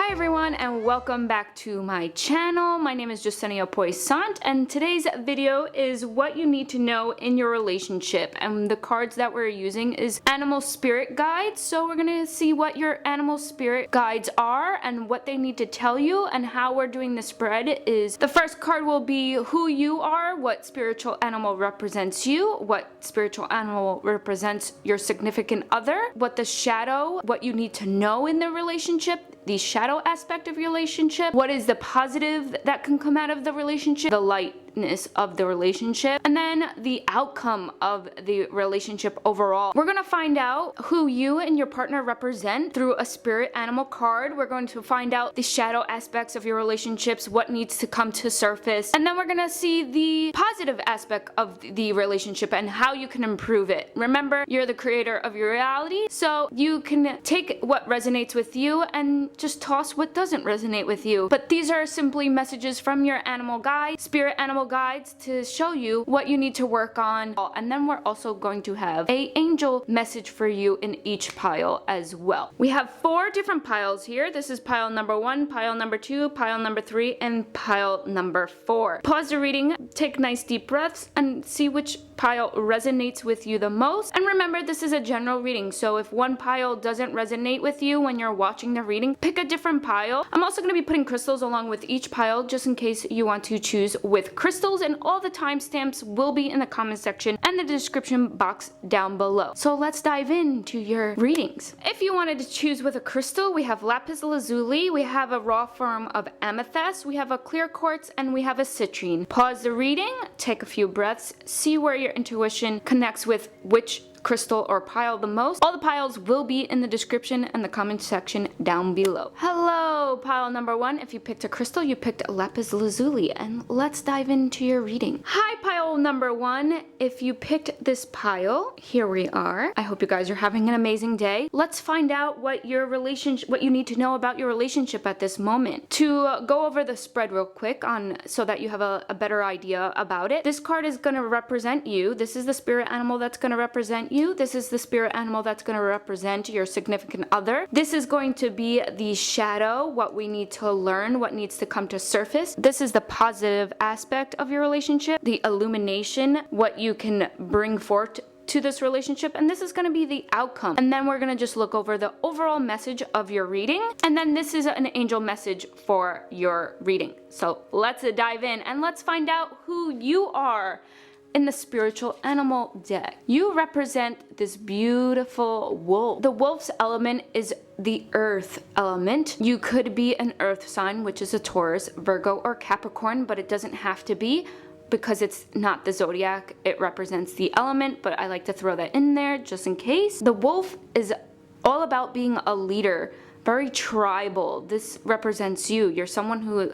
Hi everyone and welcome back to my channel. My name is jeseniapoissant and today's video is what you need to know in your relationship, and the cards that we're using is animal spirit guides. So we're gonna see what your animal spirit guides are and what they need to tell you, and how we're doing the spread is the first card will be who you are, what spiritual animal represents you, what spiritual animal represents your significant other, what the shadow, what you need to know in the relationship, the shadow aspect of your relationship, what is the positive that can come out of the relationship, the lightness of the relationship, and then the outcome of the relationship overall. We're gonna find out who you and your partner represent through a spirit animal card. We're going to find out the shadow aspects of your relationships, what needs to come to surface, and then we're gonna see the positive aspect of the relationship and how you can improve it. Remember, you're the creator of your reality, so you can take what resonates with you and just toss what doesn't resonate with you. But these are simply messages from your animal guide, spirit animal guides, to show you what you need to work on. And then we're also going to have an angel message for you in each pile as well. We have 4 different piles here. This is pile number 1, pile number 2, pile number 3, and pile number 4. Pause the reading, take nice deep breaths, and see which pile resonates with you the most. And remember, this is a general reading, so if one pile doesn't resonate with you when you're watching the reading, pick a different pile. I'm also going to be putting crystals along with each pile just in case you want to choose with crystals, and all the timestamps will be in the comment section and the description box down below. So let's dive into your readings. If you wanted to choose with a crystal, we have lapis lazuli, we have a raw form of amethyst, we have a clear quartz, and we have a citrine. Pause the reading, take a few breaths, see where your intuition connects with which crystal or pile the most. All the piles will be in the description and the comment section down below. Hello, pile number 1. If you picked a crystal, you picked lapis lazuli, and let's dive into your reading. Hi, pile number 1. If you picked this pile, here we are. I hope you guys are having an amazing day. Let's find out what your relationship, what you need to know about your relationship at this moment. To go over the spread real quick so that you have a better idea about it. This card is going to represent you. This is the spirit animal that's going to represent you. This is the spirit animal that's going to represent your significant other. This is going to be the shadow, what we need to learn, what needs to come to surface. This is the positive aspect of your relationship, the illumination, what you can bring forth to this relationship, and this is going to be the outcome. And then we're going to just look over the overall message of your reading, and then this is an angel message for your reading. So let's dive in and let's find out who you are in the spiritual animal deck. You represent this beautiful wolf. The wolf's element is the earth element. You could be an earth sign, which is a Taurus, Virgo, or Capricorn, but it doesn't have to be, because it's not the zodiac. It represents the element, but I like to throw that in there just in case. The wolf is all about being a leader, very tribal. This represents you. You're someone who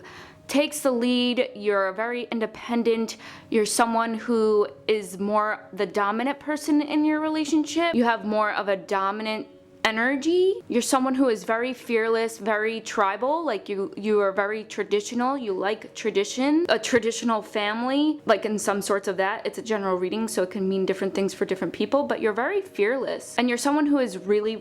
takes the lead, you're very independent, you're someone who is more the dominant person in your relationship, you have more of a dominant energy, you're someone who is very fearless, very tribal, like you are very traditional, you like tradition, a traditional family, like in some sorts of that. It's a general reading, so it can mean different things for different people, but you're very fearless, and you're someone who is really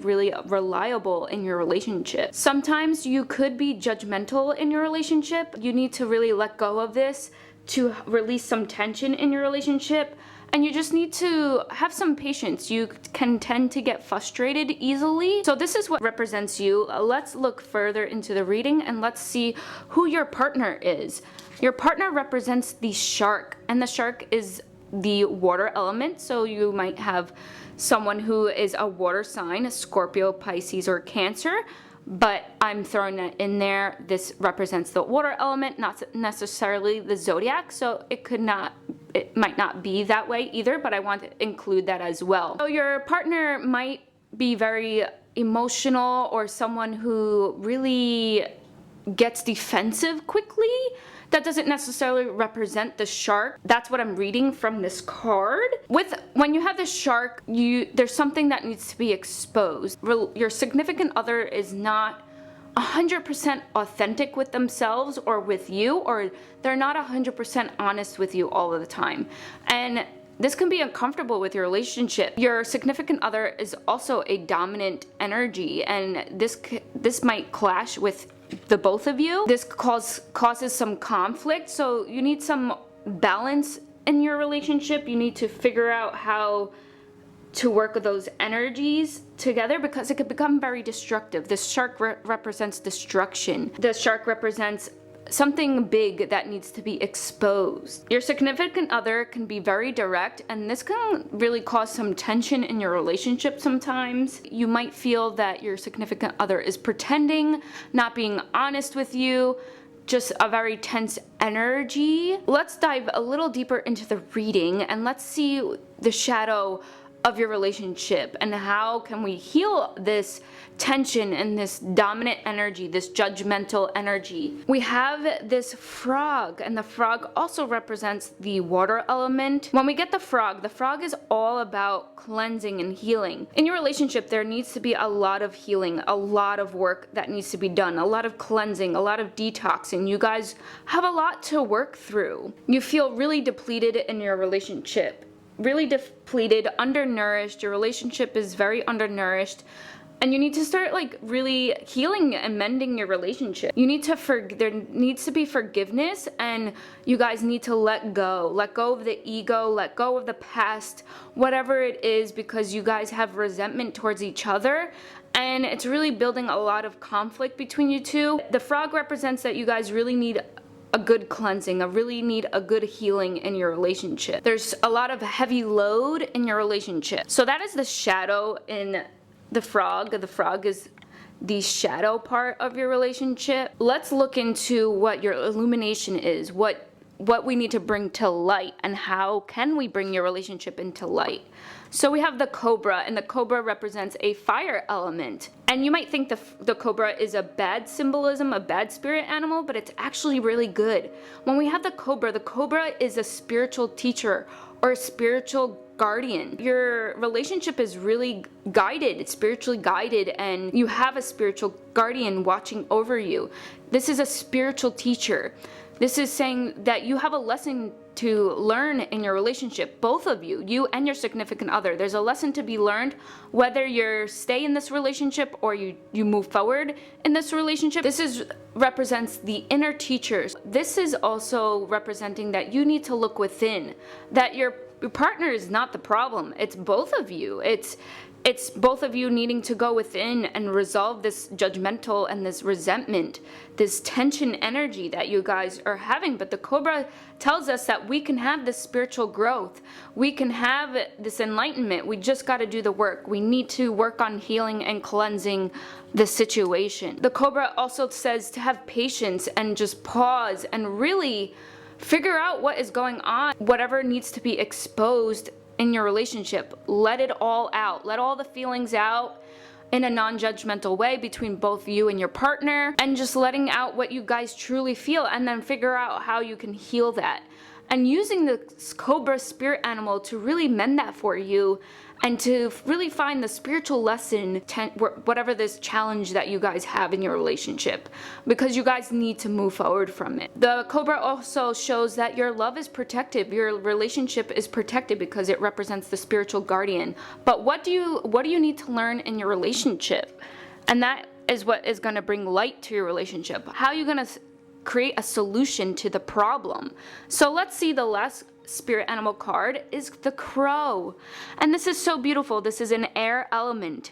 reliable in your relationship. Sometimes you could be judgmental in your relationship. You need to really let go of this to release some tension in your relationship. And you just need to have some patience. You can tend to get frustrated easily. So this is what represents you. Let's look further into the reading and let's see who your partner is. Your partner represents the shark, and the shark is the water element. So you might have someone who is a water sign, Scorpio, Pisces, or Cancer. But I'm throwing that in there. This represents the water element, not necessarily the zodiac. So it might not be that way either, but I want to include that as well. So your partner might be very emotional, or someone who really gets defensive quickly. That doesn't necessarily represent the shark. That's what I'm reading from this card. When you have the shark, there's something that needs to be exposed. Your significant other is not 100% authentic with themselves or with you, or they're not 100% honest with you all of the time. And this can be uncomfortable with your relationship. Your significant other is also a dominant energy, and this might clash with the both of you. This causes some conflict, so you need some balance in your relationship. You need to figure out how to work with those energies together, because it could become very destructive. The shark represents destruction. The shark represents something big that needs to be exposed. Your significant other can be very direct, and this can really cause some tension in your relationship sometimes. You might feel that your significant other is pretending, not being honest with you, just a very tense energy. Let's dive a little deeper into the reading and let's see the shadow of your relationship and how can we heal this tension and this dominant energy, this judgmental energy. We have this frog, and the frog also represents the water element. When we get the frog is all about cleansing and healing. In your relationship, there needs to be a lot of healing, a lot of work that needs to be done, a lot of cleansing, a lot of detoxing. You guys have a lot to work through. You feel really depleted in your relationship. Really depleted, undernourished. Your relationship is very undernourished, and you need to start like really healing and mending your relationship. You need to there needs to be forgiveness, and you guys need to let go of the ego, let go of the past, whatever it is, because you guys have resentment towards each other, and it's really building a lot of conflict between you two. The frog represents that you guys really need a good cleansing, really need a good healing in your relationship. There's a lot of heavy load in your relationship. So that is the shadow in the frog. The frog is the shadow part of your relationship. Let's look into what your illumination is, what we need to bring to light, and how can we bring your relationship into light. So we have the cobra, and the cobra represents a fire element. And you might think the cobra is a bad symbolism, a bad spirit animal, but it's actually really good. When we have the cobra is a spiritual teacher or a spiritual guardian. Your relationship is really guided, it's spiritually guided, and you have a spiritual guardian watching over you. This is a spiritual teacher. This is saying that you have a lesson to learn in your relationship, both of you, you and your significant other. There's a lesson to be learned, whether you stay in this relationship or you move forward in this relationship. This represents the inner teachers. This is also representing that you need to look within, that your partner is not the problem. It's both of you. It's both of you needing to go within and resolve this judgmental and this resentment, this tension energy that you guys are having. But the cobra tells us that we can have this spiritual growth. We can have this enlightenment. We just got to do the work. We need to work on healing and cleansing the situation. The cobra also says to have patience and just pause and really figure out what is going on. Whatever needs to be exposed in your relationship, let it all out. Let all the feelings out in a non-judgmental way between both you and your partner, and just letting out what you guys truly feel, and then figure out how you can heal that. And using the cobra spirit animal to really mend that for you, and to really find the spiritual lesson, whatever this challenge that you guys have in your relationship, because you guys need to move forward from it. The cobra also shows that your love is protective, your relationship is protected because it represents the spiritual guardian. But what do you need to learn in your relationship? And that is what is going to bring light to your relationship. How are you going to create a solution to the problem? So let's see, the last spirit animal card is the crow, and this is so beautiful. This is an air element,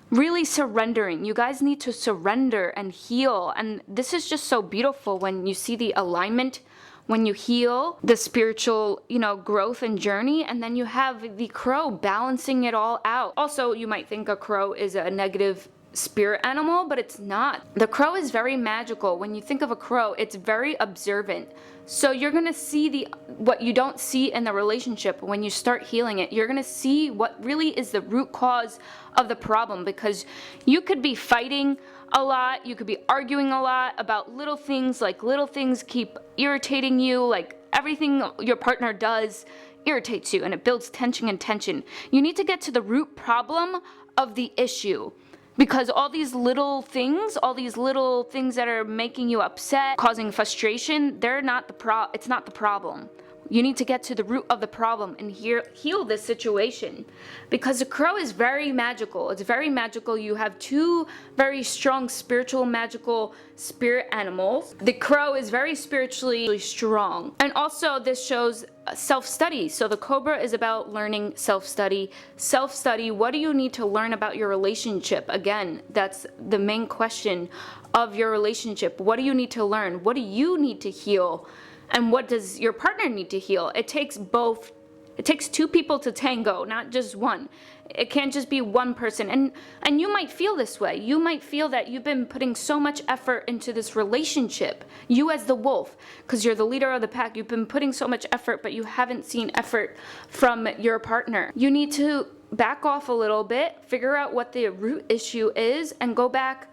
really surrendering. You guys need to surrender and heal, and this is just so beautiful when you see the alignment, when you heal the spiritual, growth and journey, and then you have the crow balancing it all out. Also, you might think a crow is a negative spirit animal, but it's not. The crow is very magical. When you think of a crow, it's very observant. So you're gonna see what you don't see in the relationship. When you start healing it, you're gonna see what really is the root cause of the problem, because you could be fighting a lot, you could be arguing a lot about little things, like little things keep irritating you, like everything your partner does irritates you, and it builds tension and tension. You need to get to the root problem of the issue. Because all these little things that are making you upset, causing frustration, it's not the problem. You need to get to the root of the problem and heal this situation. Because the crow is very magical. It's very magical. You have two very strong spiritual, magical spirit animals. The crow is very spiritually strong. And also this shows self-study. So the cobra is about learning self-study. Self-study, what do you need to learn about your relationship? Again, that's the main question of your relationship. What do you need to learn? What do you need to heal? And what does your partner need to heal? It takes both. It takes two people to tango, not just one. It can't just be one person. And you might feel this way. You might feel that you've been putting so much effort into this relationship. You as the wolf, because you're the leader of the pack, you've been putting so much effort, but you haven't seen effort from your partner. You need to back off a little bit, figure out what the root issue is, and go back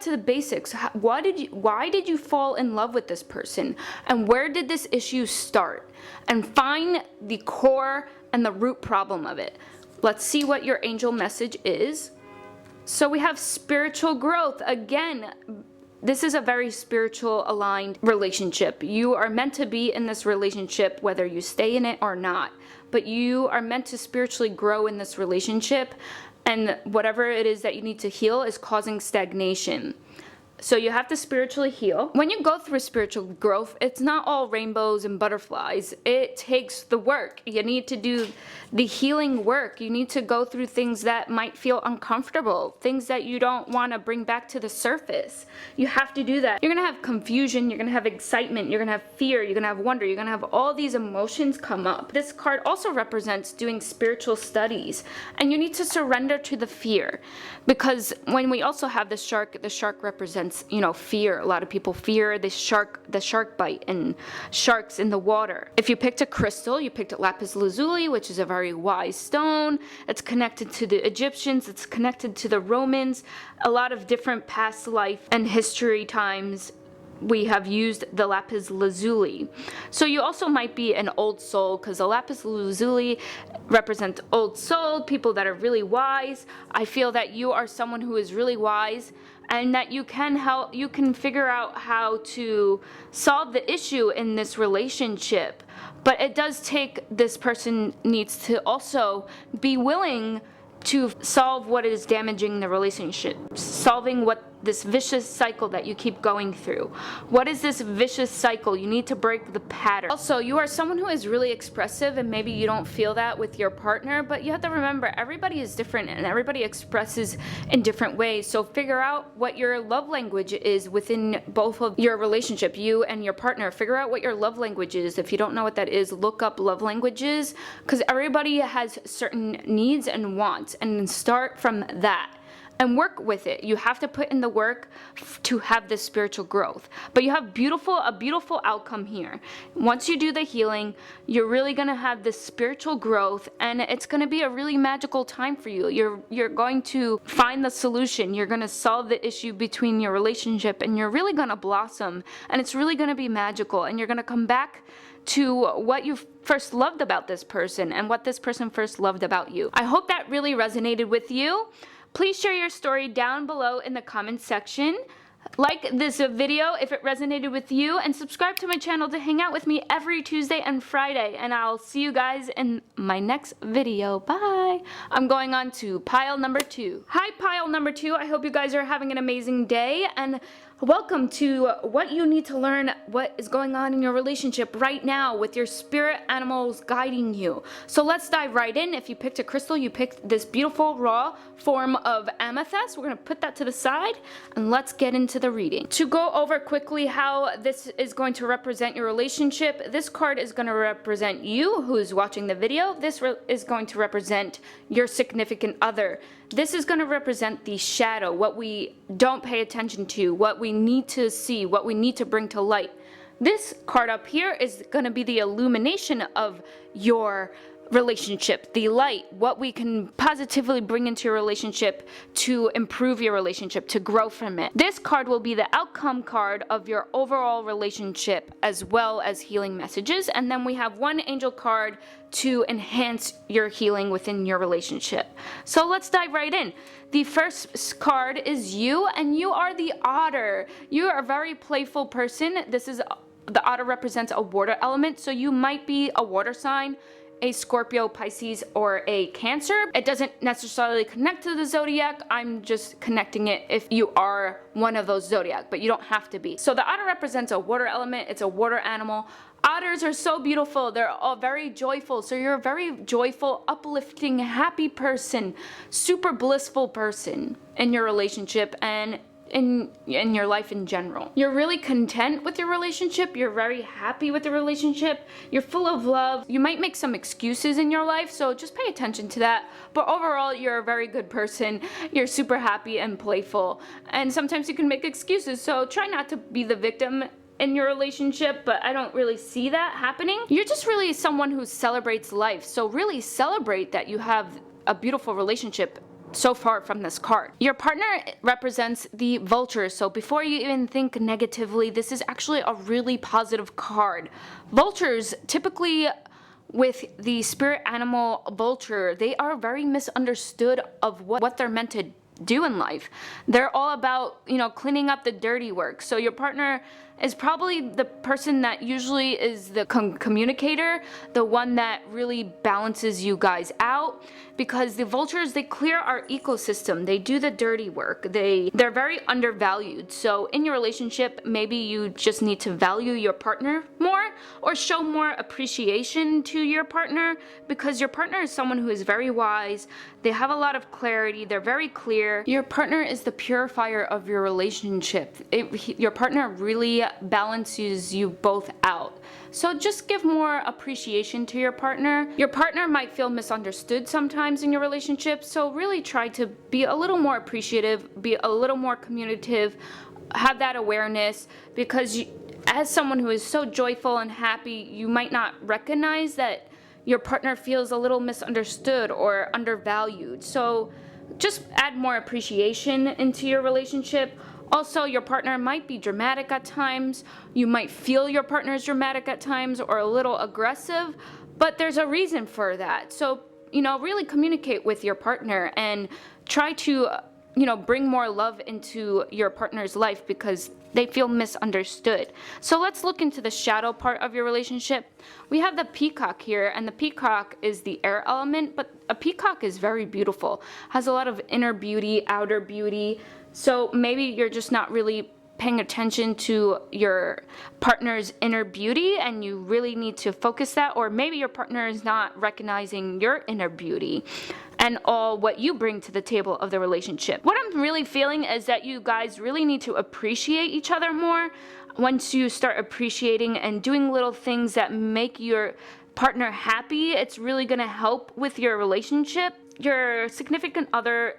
to the basics. Why did you fall in love with this person? And where did this issue start? And find the core and the root problem of it. Let's see what your angel message is. So we have spiritual growth. Again, this is a very spiritual aligned relationship. You are meant to be in this relationship whether you stay in it or not. But you are meant to spiritually grow in this relationship. And whatever it is that you need to heal is causing stagnation. So you have to spiritually heal. When you go through spiritual growth, it's not all rainbows and butterflies. It takes the work. You need to do the healing work. You need to go through things that might feel uncomfortable, things that you don't want to bring back to the surface. You have to do that. You're going to have confusion. You're going to have excitement. You're going to have fear. You're going to have wonder. You're going to have all these emotions come up. This card also represents doing spiritual studies. And you need to surrender to the fear. Because when we also have the shark represents, fear. A lot of people fear the shark bite and sharks in the water. If you picked a crystal, you picked lapis lazuli, which is a very wise stone. It's connected to the Egyptians. It's connected to the Romans. A lot of different past life and history times we have used the lapis lazuli. So you also might be an old soul, because the lapis lazuli represents old soul, people that are really wise. I feel that you are someone who is really wise, and that you can figure out how to solve the issue in this relationship. But it does take, this person needs to also be willing to solve what is damaging the relationship, solving what this vicious cycle that you keep going through. What is this vicious cycle? You need to break the pattern. Also, you are someone who is really expressive, and maybe you don't feel that with your partner, but you have to remember everybody is different and everybody expresses in different ways. So figure out what your love language is within both of your relationship, you and your partner. Figure out what your love language is. If you don't know what that is, look up love languages, because everybody has certain needs and wants, and start from that. And work with it. You have to put in the work to have this spiritual growth. But you have a beautiful outcome here. Once you do the healing, you're really going to have this spiritual growth, and it's going to be a really magical time for you. You're going to find the solution. You're going to solve the issue between your relationship, and you're really going to blossom, and it's really going to be magical, and you're going to come back to what you first loved about this person and what this person first loved about you. I hope that really resonated with you. Please share your story down below in the comments section. Like this video if it resonated with you, and subscribe to my channel to hang out with me every Tuesday and Friday, and I'll see you guys in my next video. Bye! I'm going on to pile number 2. Hi, pile number 2. I hope you guys are having an amazing day, and welcome to what you need to learn, what is going on in your relationship right now with your spirit animals guiding you. So let's dive right in. If you picked a crystal, you picked this beautiful raw form of amethyst. We're going to put that to the side, and let's get into the reading. To go over quickly how this is going to represent your relationship, this card is going to represent you who's watching the video. This is going to represent your significant other. This is going to represent the shadow, what we don't pay attention to, what we need to see, what we need to bring to light. This card up here is going to be the illumination of your relationship, the light, what we can positively bring into your relationship to improve your relationship, to grow from it. This card will be the outcome card of your overall relationship, as well as healing messages. And then we have one angel card to enhance your healing within your relationship. So let's dive right in. The first card is you, and you are the otter. You are a very playful person. This is the otter represents a water element, so you might be a water sign, a Scorpio, Pisces, or a Cancer. It doesn't necessarily connect to the zodiac. I'm just connecting it if you are one of those zodiac, but you don't have to be. So the otter represents a water element. It's a water animal. Otters are so beautiful. They're all very joyful. So you're a very joyful, uplifting, happy person, super blissful person in your relationship and in your life in general. You're really content with your relationship. You're very happy with the relationship. You're full of love. You might make some excuses in your life, so just pay attention to that. But overall, you're a very good person. You're super happy and playful. And sometimes you can make excuses, so try not to be the victim in your relationship, but I don't really see that happening. You're just really someone who celebrates life, so really celebrate that you have a beautiful relationship so far from this card. Your partner represents the vulture, so before you even think negatively, this is actually a really positive card. Vultures, typically with the spirit animal vulture, they are very misunderstood of what they're meant to do in life. They're all about, cleaning up the dirty work. So your partner is probably the person that usually is the communicator, the one that really balances you guys out, because the vultures, they clear our ecosystem. They do the dirty work. They're very undervalued. So in your relationship, maybe you just need to value your partner more or show more appreciation to your partner, because your partner is someone who is very wise. They have a lot of clarity. They're very clear. Your partner is the purifier of your relationship. Your partner really balances you both out. So just give more appreciation to your partner. Your partner might feel misunderstood sometimes in your relationship, so really try to be a little more appreciative, be a little more communicative, have that awareness, because as someone who is so joyful and happy, you might not recognize that your partner feels a little misunderstood or undervalued. So just add more appreciation into your relationship. Also, your partner might be dramatic at times. You might feel your partner is dramatic at times or a little aggressive, but there's a reason for that. So, really communicate with your partner and try to, bring more love into your partner's life, because they feel misunderstood. So let's look into the shadow part of your relationship. We have the peacock here, and the peacock is the air element, but a peacock is very beautiful, has a lot of inner beauty, outer beauty. So maybe you're just not really paying attention to your partner's inner beauty and you really need to focus that, or maybe your partner is not recognizing your inner beauty and all what you bring to the table of the relationship. What I'm really feeling is that you guys really need to appreciate each other more. Once you start appreciating and doing little things that make your partner happy, it's really gonna help with your relationship. Your significant other,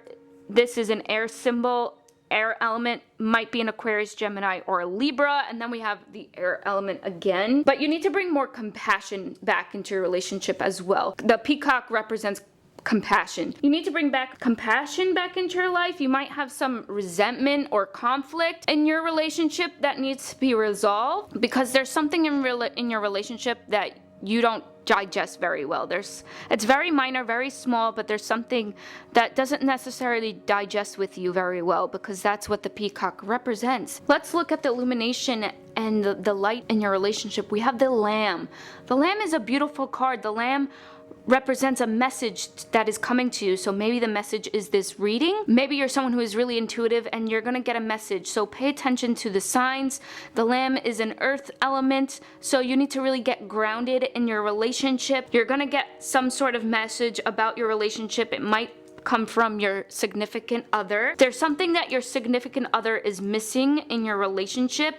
this is an air symbol. Air element might be an Aquarius, Gemini, or a Libra, and then we have the air element again. But you need to bring more compassion back into your relationship as well. The peacock represents compassion. You need to bring back compassion back into your life. You might have some resentment or conflict in your relationship that needs to be resolved, because there's something in your relationship that you don't digest very well. It's very minor, very small, but there's something that doesn't necessarily digest with you very well, because that's what the peacock represents. Let's look at the illumination and the light in your relationship. We have the lamb. The lamb is a beautiful card. The lamb represents a message that is coming to you. So maybe the message is this reading. Maybe you're someone who is really intuitive and you're gonna get a message. So pay attention to the signs. The lamb is an earth element, so you need to really get grounded in your relationship. You're gonna get some sort of message about your relationship. It might come from your significant other. There's something that your significant other is missing in your relationship,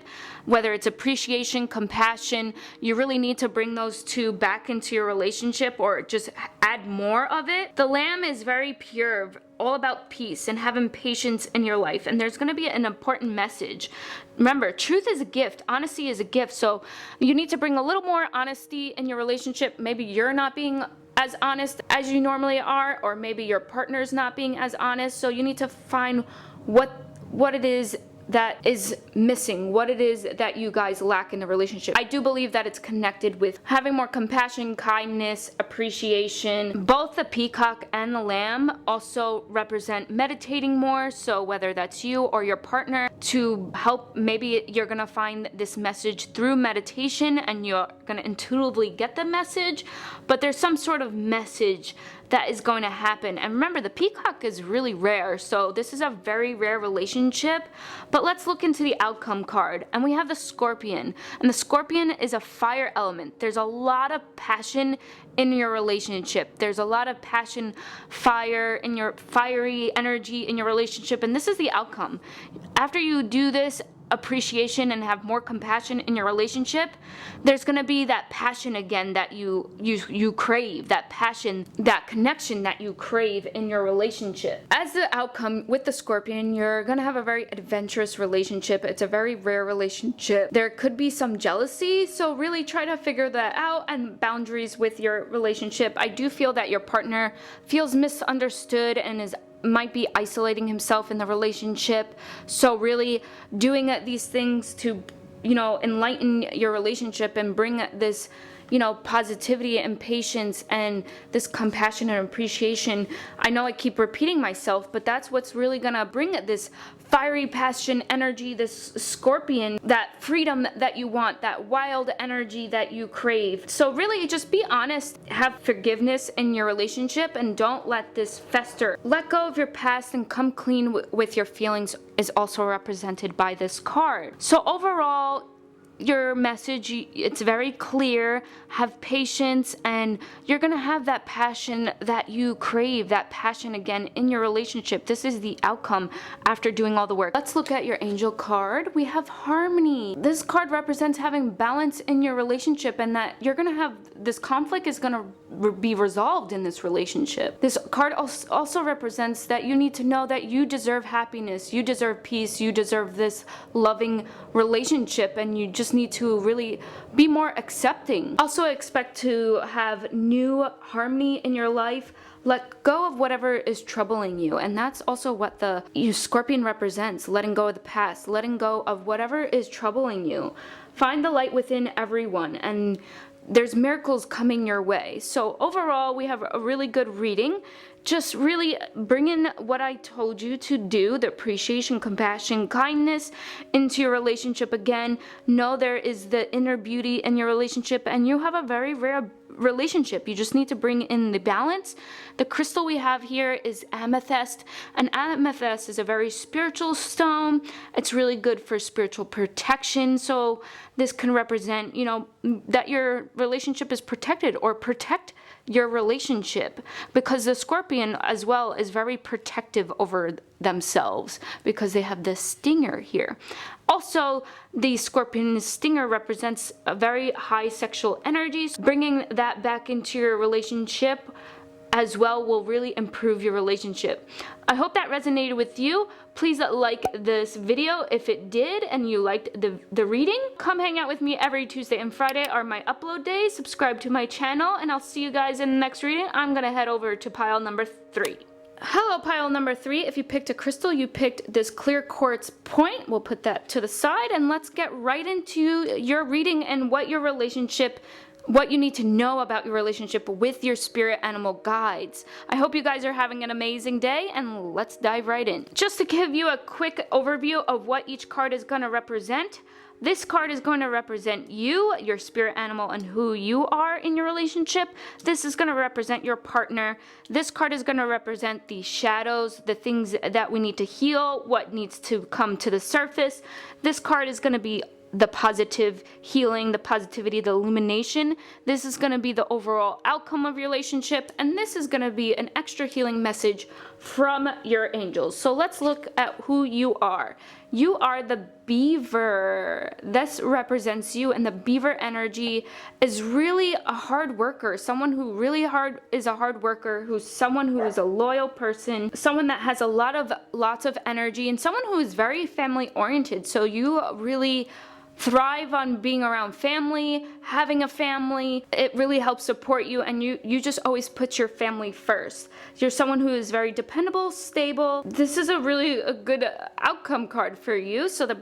whether it's appreciation, compassion. You really need to bring those two back into your relationship, or just add more of it. The lamb is very pure, all about peace and having patience in your life, and there's going to be an important message. Remember, truth is a gift, honesty is a gift, so you need to bring a little more honesty in your relationship. Maybe you're not being as honest as you normally are, or maybe your partner's not being as honest, so you need to find what it is that is missing, what it is that you guys lack in the relationship. I do believe that it's connected with having more compassion, kindness, appreciation. Both the peacock and the lamb also represent meditating more, so whether that's you or your partner, to help, maybe you're gonna find this message through meditation and you're gonna intuitively get the message, but there's some sort of message that is going to happen. And remember, the peacock is really rare, so this is a very rare relationship. But let's look into the outcome card, and we have the Scorpion, and the Scorpion is a fire element. There's a lot of passion in your relationship. There's a lot of passion, fire in your fiery energy in your relationship, and this is the outcome. After you do this appreciation and have more compassion in your relationship, there's going to be that passion again that you crave, that passion, that connection that you crave in your relationship. As the outcome with the Scorpion, you're going to have a very adventurous relationship. It's a very rare relationship. There could be some jealousy, so really try to figure that out, and boundaries with your relationship. I do feel that your partner feels misunderstood and might be isolating himself in the relationship, so really doing these things to, enlighten your relationship and bring this, positivity and patience and this compassion and appreciation. I know I keep repeating myself, but that's what's really gonna bring this fiery passion energy, this Scorpion, that freedom that you want, that wild energy that you crave. So really just be honest, have forgiveness in your relationship, and don't let this fester. Let go of your past and come clean with your feelings is also represented by this card. So overall, your message, it's very clear. Have patience, and you're gonna have that passion that you crave, that passion again in your relationship. This is the outcome after doing all the work. Let's look at your angel card. We have Harmony. This card represents having balance in your relationship, and that you're gonna have this conflict is gonna be resolved in this relationship. This card also represents that you need to know that you deserve happiness, you deserve peace, you deserve this loving relationship, and you just need to really be more accepting. Also expect to have new harmony in your life. Let go of whatever is troubling you, and that's also what the Scorpion represents, letting go of the past, letting go of whatever is troubling you. Find the light within everyone, and there's miracles coming your way. So overall, we have a really good reading. Just really bring in what I told you to do, the appreciation, compassion, kindness into your relationship again. Know there is the inner beauty in your relationship, and you have a very rare relationship. You just need to bring in the balance. The crystal we have here is amethyst, and amethyst is a very spiritual stone. It's really good for spiritual protection, so this can represent, that your relationship is protected, or protect your relationship, because the Scorpion as well is very protective over themselves because they have this stinger here. Also, the Scorpion stinger represents a very high sexual energies. Bringing that back into your relationship as well will really improve your relationship. I hope that resonated with you. Please like this video if it did and you liked the reading. Come hang out with me every Tuesday and Friday are my upload days. Subscribe to my channel, and I'll see you guys in the next reading. I'm gonna head over to pile number 3. Hello, pile number 3. If you picked a crystal, you picked this clear quartz point. We'll put that to the side, and let's get right into your reading and what you need to know about your relationship with your spirit animal guides. I hope you guys are having an amazing day, and let's dive right in. Just to give you a quick overview of what each card is going to represent. This card is going to represent you, your spirit animal, and who you are in your relationship. This is going to represent your partner. This card is going to represent the shadows, the things that we need to heal, what needs to come to the surface. This card is going to be the positive healing, the positivity, the illumination. This is going to be the overall outcome of your relationship, and this is going to be an extra healing message from your angels. So let's look at who you are. You are the beaver. This represents you, and the beaver energy is really a hard worker, someone who really is a hard worker, someone who is a loyal person, someone that has lots of energy, and someone who is very family oriented. So you really thrive on being around family, having a family. It really helps support you, and you just always put your family first. You're someone who is very dependable, stable. This is a good outcome card for you. So the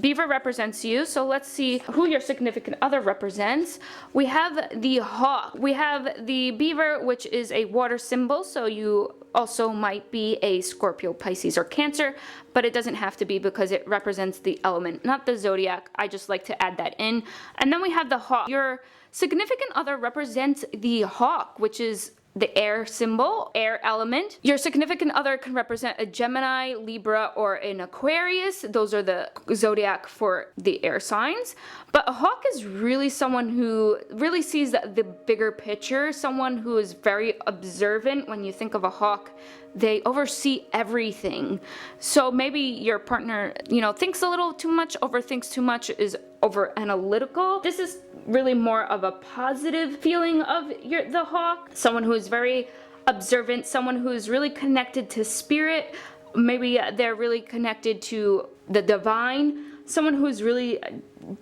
beaver represents you. So let's see who your significant other represents. We have the hawk. We have the beaver, which is a water symbol. So you also might be a Scorpio, Pisces, or Cancer, but it doesn't have to be because it represents the element, not the zodiac. I just like to add that in. And then we have the hawk. Your significant other represents the hawk, which is the air symbol, air element. Your significant other can represent a Gemini, Libra, or an Aquarius. Those are the zodiac for the air signs. But a hawk is really someone who really sees the bigger picture, someone who is very observant. When you think of a hawk, they oversee everything. So maybe your partner, thinks a little too much, overthinks too much, is over analytical. This is really more of a positive feeling of the hawk. Someone who is very observant, someone who is really connected to spirit. Maybe they're really connected to the divine. Someone who is really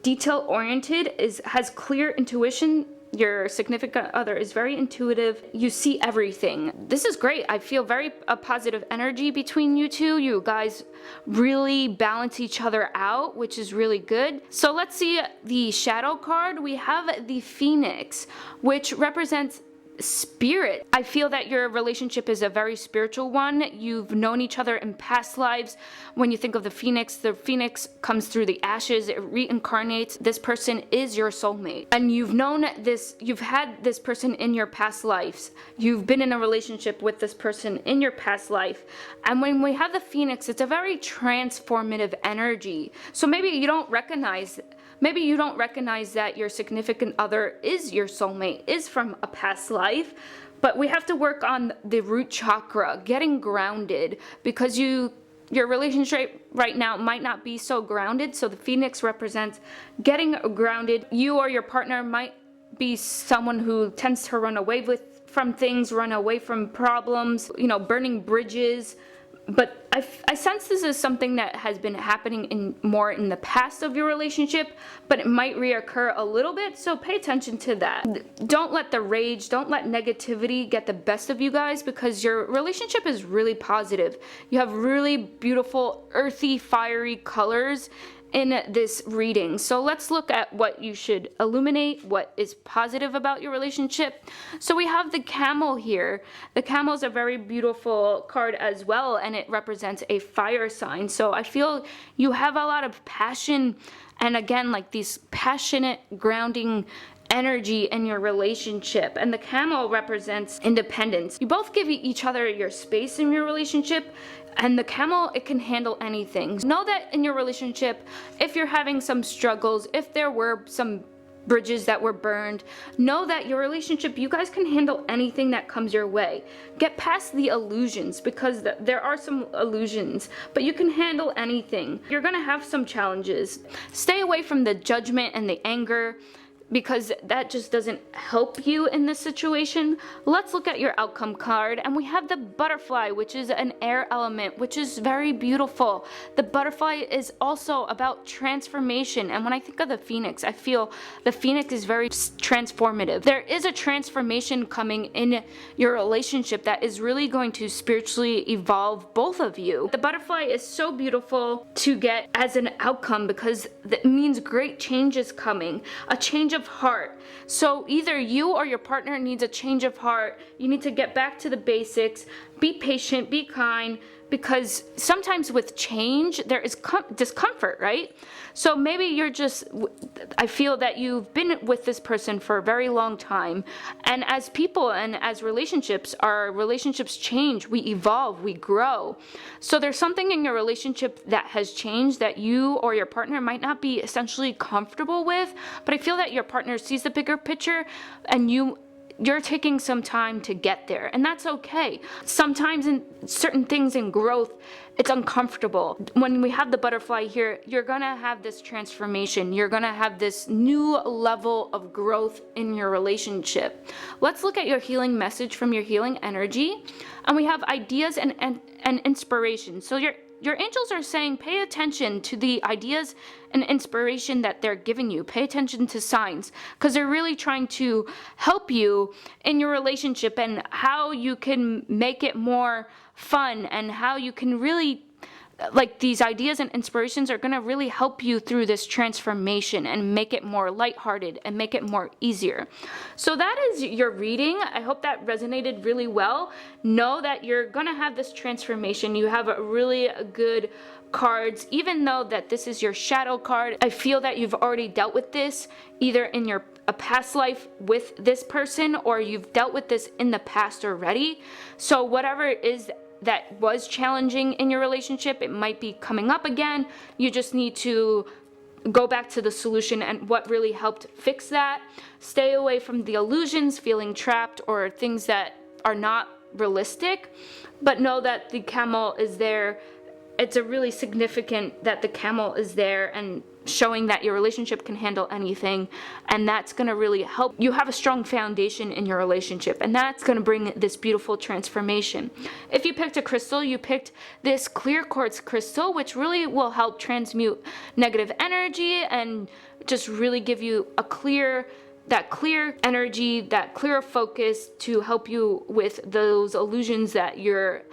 detail oriented, has clear intuition. Your significant other is very intuitive. You see everything. This is great. I feel a positive energy between you two. You guys really balance each other out, which is really good. So let's see the shadow card. We have the Phoenix, which represents spirit. I feel that your relationship is a very spiritual one. You've known each other in past lives. When you think of the phoenix comes through the ashes, it reincarnates. This person is your soulmate, and you've had this person in your past lives. You've been in a relationship with this person in your past life. And when we have the Phoenix, it's a very transformative energy. So maybe you don't recognize that your significant other is your soulmate, is from a past life, but we have to work on the root chakra, getting grounded, because your relationship right now might not be so grounded. So the Phoenix represents getting grounded. You or your partner might be someone who tends to run away from things, run away from problems, burning bridges. But I sense this is something that has been happening more in the past of your relationship, but it might reoccur a little bit, so pay attention to that. Don't let the rage, don't let negativity get the best of you guys, because your relationship is really positive. You have really beautiful, earthy, fiery colors in this reading. So let's look at what you should illuminate, what is positive about your relationship. So we have the camel here. The camel is a very beautiful card as well, and it represents a fire sign. So I feel you have a lot of passion, and again, like these passionate, grounding energy in your relationship. And the camel represents independence. You both give each other your space in your relationship, and the camel, it can handle anything. Know that in your relationship, if you're having some struggles, if there were some bridges that were burned, know that your relationship, you guys can handle anything that comes your way. Get past the illusions, because there are some illusions, but you can handle anything. You're gonna have some challenges. Stay away from the judgment and the anger, because that just doesn't help you in this situation. Let's look at your outcome card, and we have the butterfly, which is an air element, which is very beautiful. The butterfly is also about transformation, and when I think of the Phoenix, I feel the Phoenix is very transformative. There is a transformation coming in your relationship that is really going to spiritually evolve both of you. The butterfly is so beautiful to get as an outcome, because it means great change is coming, a change of heart. So either you or your partner needs a change of heart. You need to get back to the basics, be patient, be kind, because sometimes with change there is discomfort, right? So maybe I feel that you've been with this person for a very long time, and as people and as relationships, our relationships change, we evolve, we grow. So there's something in your relationship that has changed that you or your partner might not be essentially comfortable with, but I feel that your partner sees the bigger picture, and you're taking some time to get there, and that's okay. Sometimes in certain things in growth, it's uncomfortable. When we have the butterfly here, you're gonna have this transformation. You're gonna have this new level of growth in your relationship. Let's look at your healing message from your healing energy. And we have ideas and inspiration. So your angels are saying, pay attention to the ideas and inspiration that they're giving you. Pay attention to signs, because they're really trying to help you in your relationship and how you can make it more fun, and how you can really, like, these ideas and inspirations are going to really help you through this transformation and make it more lighthearted and make it more easier. So that is your reading. I hope that resonated really well. Know that you're going to have this transformation. You have a really good cards, even though that this is your shadow card. I feel that you've already dealt with this either in a past life with this person, or you've dealt with this in the past already. So whatever it is that was challenging in your relationship, it might be coming up again. You just need to go back to the solution and what really helped fix that. Stay away from the illusions, feeling trapped, or things that are not realistic. But know that the camel is there. It's a really significant that the camel is there and showing that your relationship can handle anything, and that's going to really help you have a strong foundation in your relationship, and that's going to bring this beautiful transformation. If you picked a crystal, you picked this clear quartz crystal, which really will help transmute negative energy and just really give you a clear energy, that clear focus to help you with those illusions that you're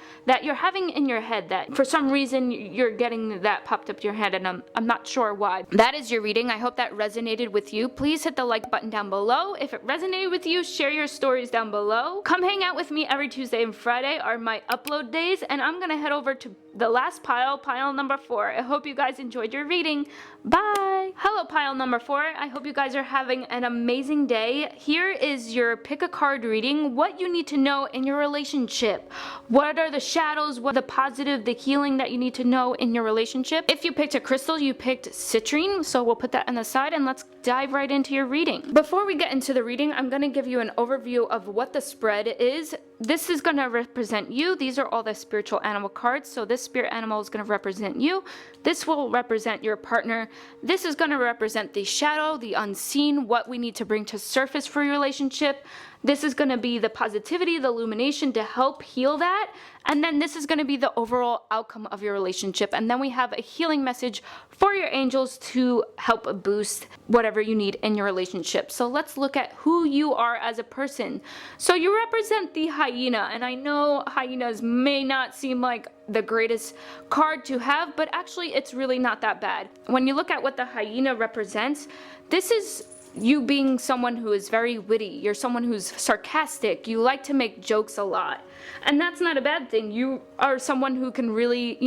having in your head, that for some reason you're getting that popped up your head, and I'm not sure why. That is your reading. I hope that resonated with you. Please hit the like button down below. If it resonated with you, share your stories down below. Come hang out with me every Tuesday and Friday are my upload days, and I'm gonna head over to the last pile number 4. I hope you guys enjoyed your reading. Bye. Hello, pile number 4. I hope you guys are having an amazing day. Here is your pick a card reading. What you need to know in your relationship. What are the shadows, what the positive, the healing that you need to know in your relationship. If you picked a crystal, you picked citrine, so we'll put that on the side and let's dive right into your reading. Before we get into the reading, I'm going to give you an overview of what the spread is. This is going to represent you. These are all the spiritual animal cards. So this spirit animal is going to represent you. This will represent your partner. This is going to represent the shadow, the unseen, what we need to bring to surface for your relationship. This is going to be the positivity, the illumination to help heal that. And then this is going to be the overall outcome of your relationship. And then we have a healing message for your angels to help boost whatever you need in your relationship. So let's look at who you are as a person. So you represent the hyena. And I know hyenas may not seem like the greatest card to have, but actually it's really not that bad. When you look at what the hyena represents, this is you being someone who is very witty. You're someone who's sarcastic. You like to make jokes a lot. And that's not a bad thing. You are someone who can really,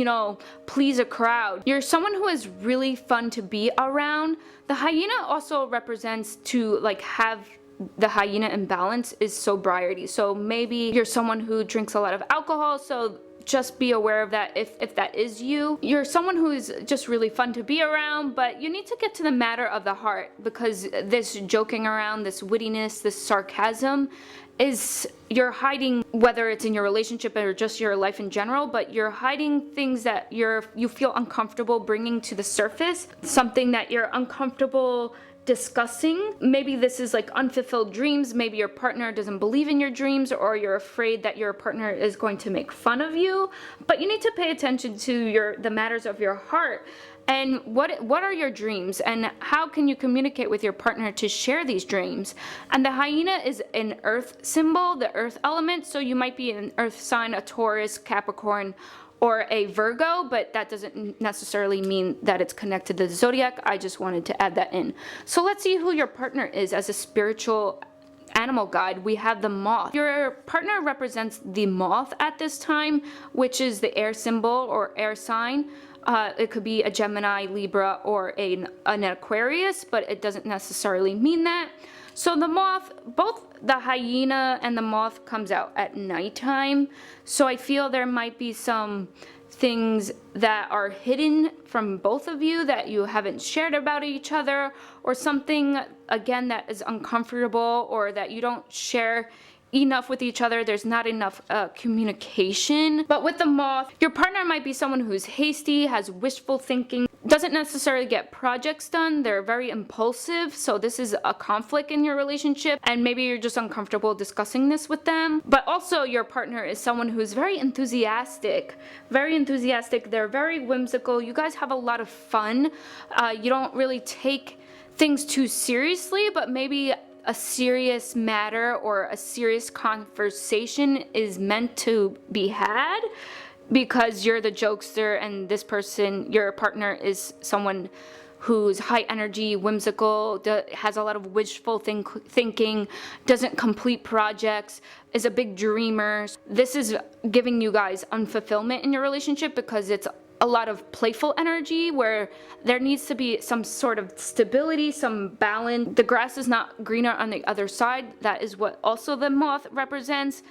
please a crowd. You're someone who is really fun to be around. The hyena also represents to have the hyena imbalance is sobriety. So maybe you're someone who drinks a lot of alcohol, so just be aware of that if that is you. You're someone who is just really fun to be around, but you need to get to the matter of the heart, because this joking around, this wittiness, this sarcasm you're hiding, whether it's in your relationship or just your life in general, but you're hiding things that you feel uncomfortable bringing to the surface, something that you're uncomfortable discussing. Maybe this is like unfulfilled dreams. Maybe your partner doesn't believe in your dreams, or you're afraid that your partner is going to make fun of you. But you need to pay attention to the matters of your heart. And what are your dreams, and how can you communicate with your partner to share these dreams? And the hyena is an earth symbol, the earth element, so you might be an earth sign, a Taurus, Capricorn, or a Virgo, but that doesn't necessarily mean that it's connected to the zodiac. I just wanted to add that in. So let's see who your partner is as a spiritual animal guide. We have the moth. Your partner represents the moth at this time, which is the air symbol or air sign. It could be a Gemini, Libra, or an Aquarius, but it doesn't necessarily mean that. So the moth, both the hyena and the moth comes out at nighttime. So I feel there might be some things that are hidden from both of you that you haven't shared about each other, or something, again, that is uncomfortable or that you don't share enough with each other, there's not enough communication. But with the moth, your partner might be someone who's hasty, has wishful thinking, doesn't necessarily get projects done, they're very impulsive, so this is a conflict in your relationship, and maybe you're just uncomfortable discussing this with them. But also your partner is someone who's very enthusiastic, they're very whimsical, you guys have a lot of fun, you don't really take things too seriously, but maybe a serious matter or a serious conversation is meant to be had because you're the jokester and this person, your partner, is someone who's high energy, whimsical, has a lot of wishful thinking, doesn't complete projects, is a big dreamer. This is giving you guys unfulfillment in your relationship because it's a lot of playful energy where there needs to be some sort of stability, some balance. The grass is not greener on the other side. That is what also the moth represents.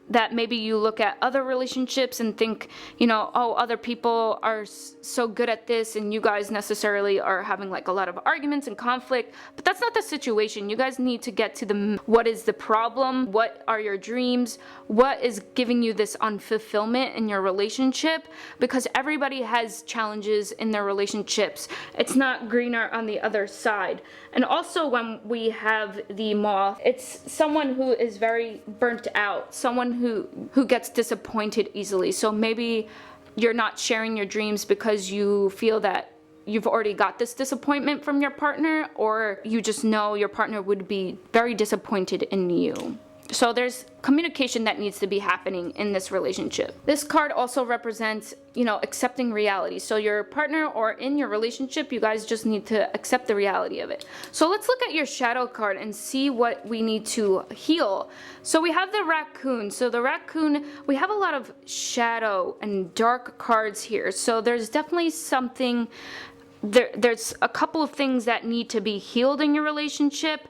That maybe you look at other relationships and think, you know, oh, other people are so good at this and you guys necessarily are having like a lot of arguments and conflict, but that's not the situation. You guys need to get to what is the problem, what are your dreams, what is giving you this unfulfillment in your relationship, because everybody has challenges in their relationships. It's not greener on the other side. And also when we have the moth, it's someone who is very burnt out, someone who gets disappointed easily. So maybe you're not sharing your dreams because you feel that you've already got this disappointment from your partner, or you just know your partner would be very disappointed in you. So there's communication that needs to be happening in this relationship. This card also represents, you know, accepting reality. So your partner or in your relationship, you guys just need to accept the reality of it. So let's look at your shadow card and see what we need to heal. So we have the raccoon. So the raccoon, we have a lot of shadow and dark cards here. So there's definitely something, there's a couple of things that need to be healed in your relationship.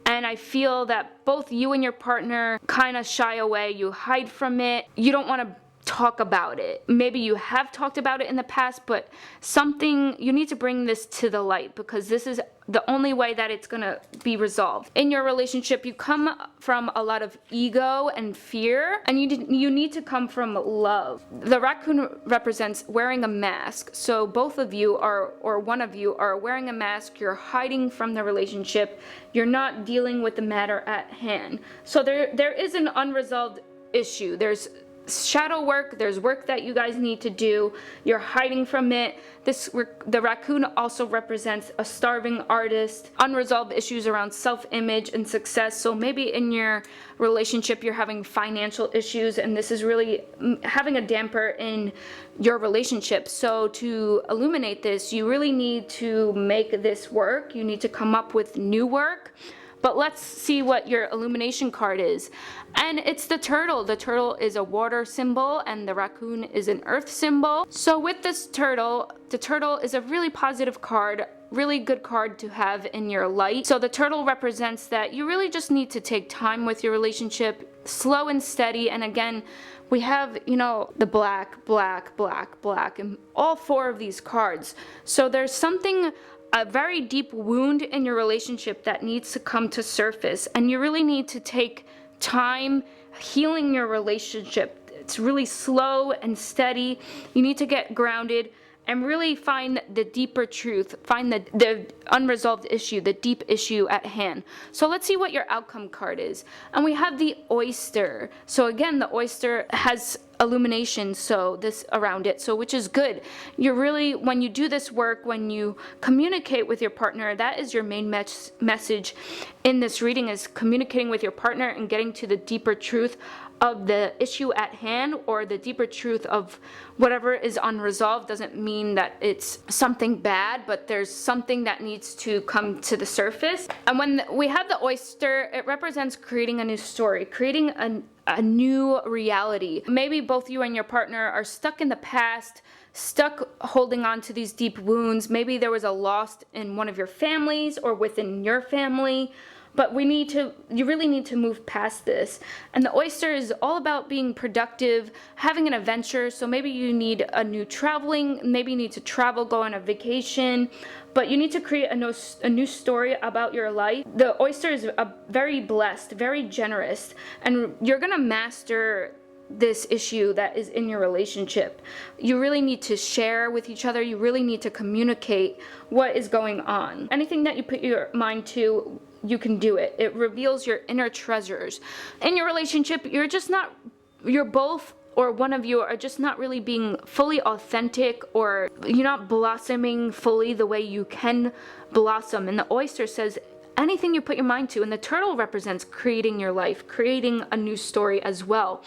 And I feel that both you and your partner kind of shy away, you hide from it, you don't want to talk about it. Maybe you have talked about it in the past, but you need to bring this to the light because this is the only way that it's gonna be resolved. In your relationship, you come from a lot of ego and fear, and you need to come from love. The raccoon represents wearing a mask. So both of you are, or one of you are wearing a mask, you're hiding from the relationship, you're not dealing with the matter at hand. So there is an unresolved issue. There's shadow work, there's work that you guys need to do, you're hiding from it. The raccoon also represents a starving artist, unresolved issues around self-image and success. So maybe in your relationship you're having financial issues and this is really having a damper in your relationship. So to illuminate this, you really need to make this work. You need to come up with new work. But let's see what your illumination card is. And it's the turtle. The turtle is a water symbol and the raccoon is an earth symbol. So with this turtle, the turtle is a really positive card, really good card to have in your light. So the turtle represents that you really just need to take time with your relationship, slow and steady. And again, we have, you know, the black, black, black, black, and all four of these cards. So there's a very deep wound in your relationship that needs to come to surface, and you really need to take time healing your relationship. It's really slow and steady. You need to get grounded and really find the deeper truth, find the unresolved issue, the deep issue at hand. So let's see what your outcome card is. And we have the oyster. So again, the oyster has illumination, so this around it, so which is good. You're really, when you do this work, when you communicate with your partner, that is your main message in this reading, is communicating with your partner and getting to the deeper truth of the issue at hand, or the deeper truth of whatever is unresolved. Doesn't mean that it's something bad, but there's something that needs to come to the surface. And when we have the oyster, it represents creating a new story, creating a new reality. Maybe both you and your partner are stuck in the past, stuck holding on to these deep wounds. Maybe there was a loss in one of your families or within your family. but you really need to move past this. And the oyster is all about being productive, having an adventure. So maybe you need a new traveling, maybe you need to travel, go on a vacation, but you need to create a new story about your life. The oyster is very blessed, very generous, and you're gonna master this issue that is in your relationship. You really need to share with each other. You really need to communicate what is going on. Anything that you put your mind to, you can do it. It reveals your inner treasures. In your relationship, you're both, or one of you are just not really being fully authentic, or you're not blossoming fully the way you can blossom. And the oyster says anything you put your mind to, and the turtle represents creating your life, creating a new story as well.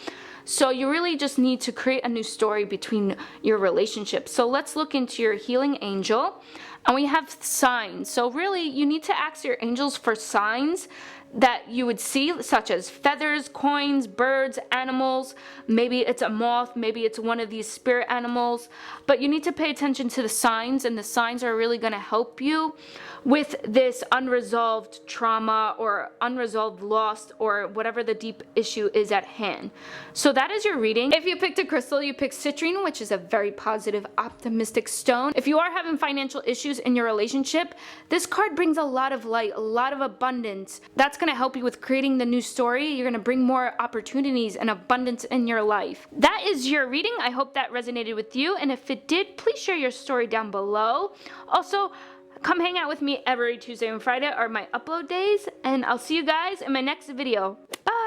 So you really just need to create a new story between your relationships. So let's look into your healing angel, and we have signs. So really you need to ask your angels for signs that you would see, such as feathers, coins, birds, animals. Maybe it's a moth, maybe it's one of these spirit animals, but you need to pay attention to the signs, and the signs are really going to help you with this unresolved trauma or unresolved loss or whatever the deep issue is at hand. So that is your reading. If you picked a crystal, you picked citrine, which is a very positive, optimistic stone. If you are having financial issues in your relationship, this card brings a lot of light, a lot of abundance. That's going to help you with creating the new story. You're going to bring more opportunities and abundance in your life. That is your reading. I hope that resonated with you, and if it did, please share your story down below. Also, come hang out with me every Tuesday and Friday are my upload days, and I'll see you guys in my next video. Bye!